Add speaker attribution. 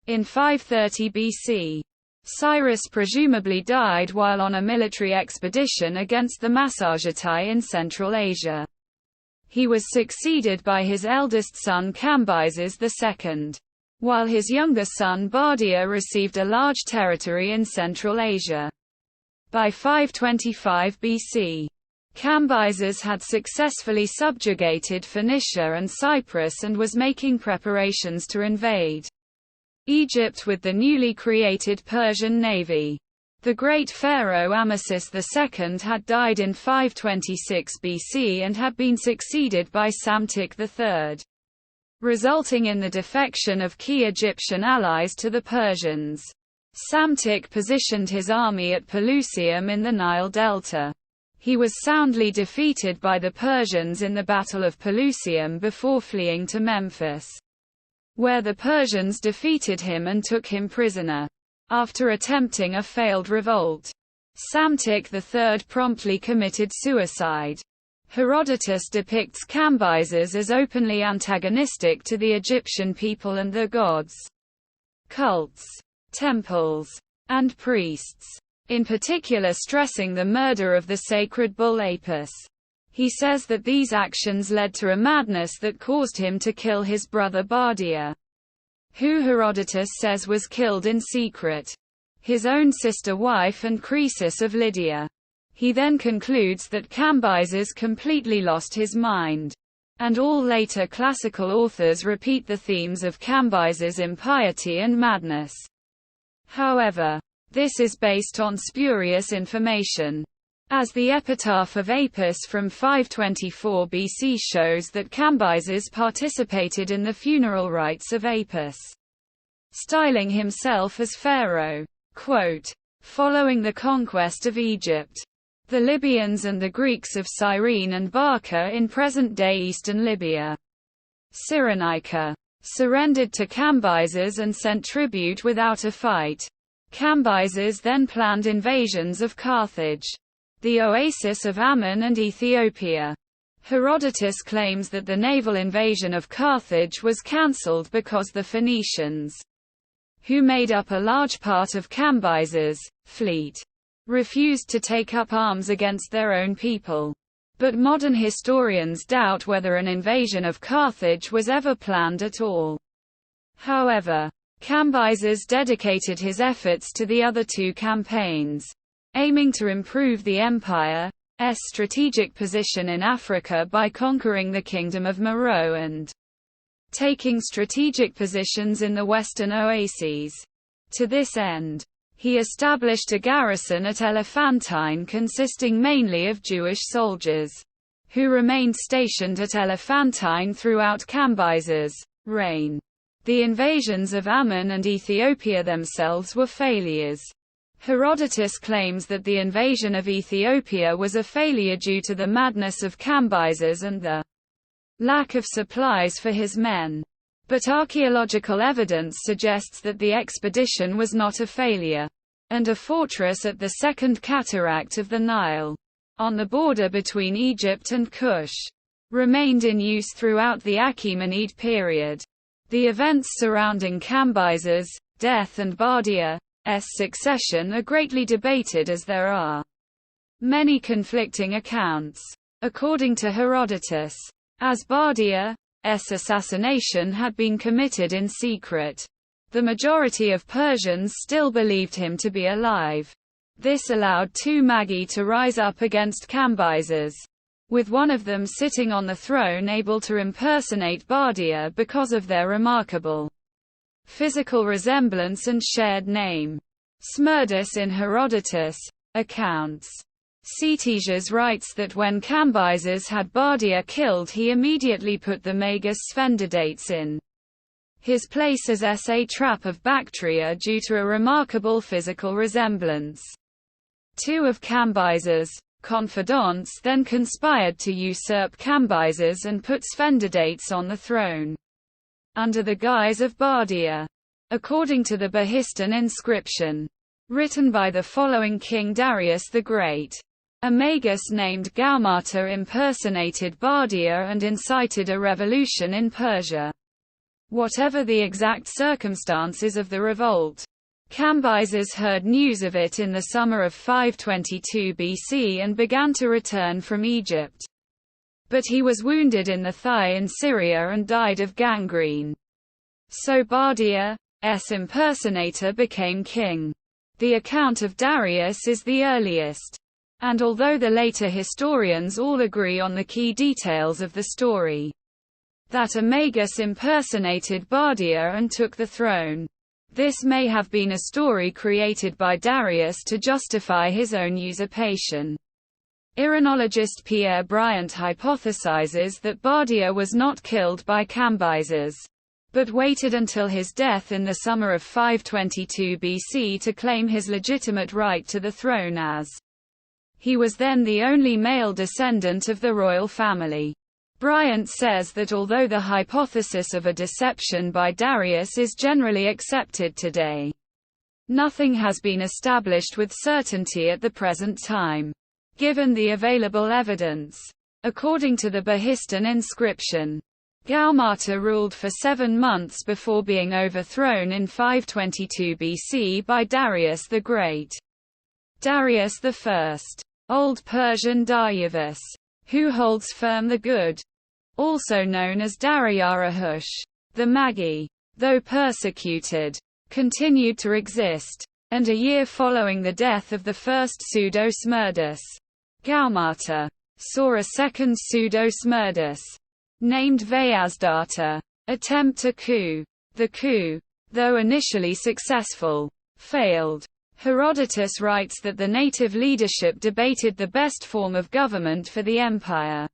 Speaker 1: in 530 BC. Cyrus presumably died while on a military expedition against the Massagetai in Central Asia. He was succeeded by his eldest son Cambyses II, while his younger son Bardia received a large territory in Central Asia. By 525 BC, Cambyses had successfully subjugated Phoenicia and Cyprus and was making preparations to invade Egypt with the newly created Persian navy. The great pharaoh Amasis II had died in 526 BC and had been succeeded by Psamtik III, resulting in the defection of key Egyptian allies to the Persians. Psamtik positioned his army at Pelusium in the Nile Delta. He was soundly defeated by the Persians in the Battle of Pelusium before fleeing to Memphis, where the Persians defeated him and took him prisoner. After attempting a failed revolt, Psamtik III promptly committed suicide. Herodotus depicts Cambyses as openly antagonistic to the Egyptian people and their gods, cults, temples, and priests, in particular stressing the murder of the sacred bull Apis. He says that these actions led to a madness that caused him to kill his brother Bardia, who Herodotus says was killed in secret, his own sister wife and Croesus of Lydia. He then concludes that Cambyses completely lost his mind, and all later classical authors repeat the themes of Cambyses' impiety and madness. However, this is based on spurious information, as the epitaph of Apis from 524 BC shows that Cambyses participated in the funeral rites of Apis, styling himself as pharaoh. Quote, following the conquest of Egypt, the Libyans and the Greeks of Cyrene and Barca in present-day eastern Libya, Cyrenaica, surrendered to Cambyses and sent tribute without a fight. Cambyses then planned invasions of Carthage, the oasis of Ammon and Ethiopia. Herodotus claims that the naval invasion of Carthage was cancelled because the Phoenicians, who made up a large part of Cambyses' fleet, refused to take up arms against their own people. But modern historians doubt whether an invasion of Carthage was ever planned at all. However, Cambyses dedicated his efforts to the other two campaigns, aiming to improve the empire's strategic position in Africa by conquering the kingdom of Meroe and taking strategic positions in the western oases. To this end, he established a garrison at Elephantine consisting mainly of Jewish soldiers, who remained stationed at Elephantine throughout Cambyses' reign. The invasions of Ammon and Ethiopia themselves were failures. Herodotus claims that the invasion of Ethiopia was a failure due to the madness of Cambyses and the lack of supplies for his men. But archaeological evidence suggests that the expedition was not a failure, and a fortress at the second cataract of the Nile, on the border between Egypt and Kush, remained in use throughout the Achaemenid period. The events surrounding Cambyses' death and Bardia's succession are greatly debated as there are many conflicting accounts. According to Herodotus, as Bardia's assassination had been committed in secret, the majority of Persians still believed him to be alive. This allowed two Magi to rise up against Cambyses, with one of them sitting on the throne able to impersonate Bardia because of their remarkable physical resemblance and shared name. Smerdis in Herodotus' accounts. Ctesias writes that when Cambyses had Bardia killed, he immediately put the Magus Sphenidates in his place as a satrap of Bactria due to a remarkable physical resemblance. Two of Cambyses' confidants then conspired to usurp Cambyses and put Sphenidates on the throne, under the guise of Bardia. According to the Behistun inscription, written by the following King Darius the Great, a magus named Gaumata impersonated Bardia and incited a revolution in Persia. Whatever the exact circumstances of the revolt, Cambyses heard news of it in the summer of 522 BC and began to return from Egypt. But he was wounded in the thigh in Syria and died of gangrene. So Bardia's impersonator became king. The account of Darius is the earliest, and although the later historians all agree on the key details of the story, that Amagus impersonated Bardia and took the throne, this may have been a story created by Darius to justify his own usurpation. Iranologist Pierre Briant hypothesizes that Bardia was not killed by Cambyses, but waited until his death in the summer of 522 BC to claim his legitimate right to the throne, as he was then the only male descendant of the royal family. Briant says that although the hypothesis of a deception by Darius is generally accepted today, nothing has been established with certainty at the present time, given the available evidence. According to the Behistun inscription, Gaumata ruled for 7 months before being overthrown in 522 BC by Darius the Great. Darius I, Old Persian Darius, who holds firm the good, also known as Dariyahush, the Magi, though persecuted, continued to exist, and a year following the death of the first pseudo-Smerdis, Gaumata saw a second pseudo-Smerdis, named Vayazdata, attempt a coup. The coup, though initially successful, failed. Herodotus writes that the native leadership debated the best form of government for the empire.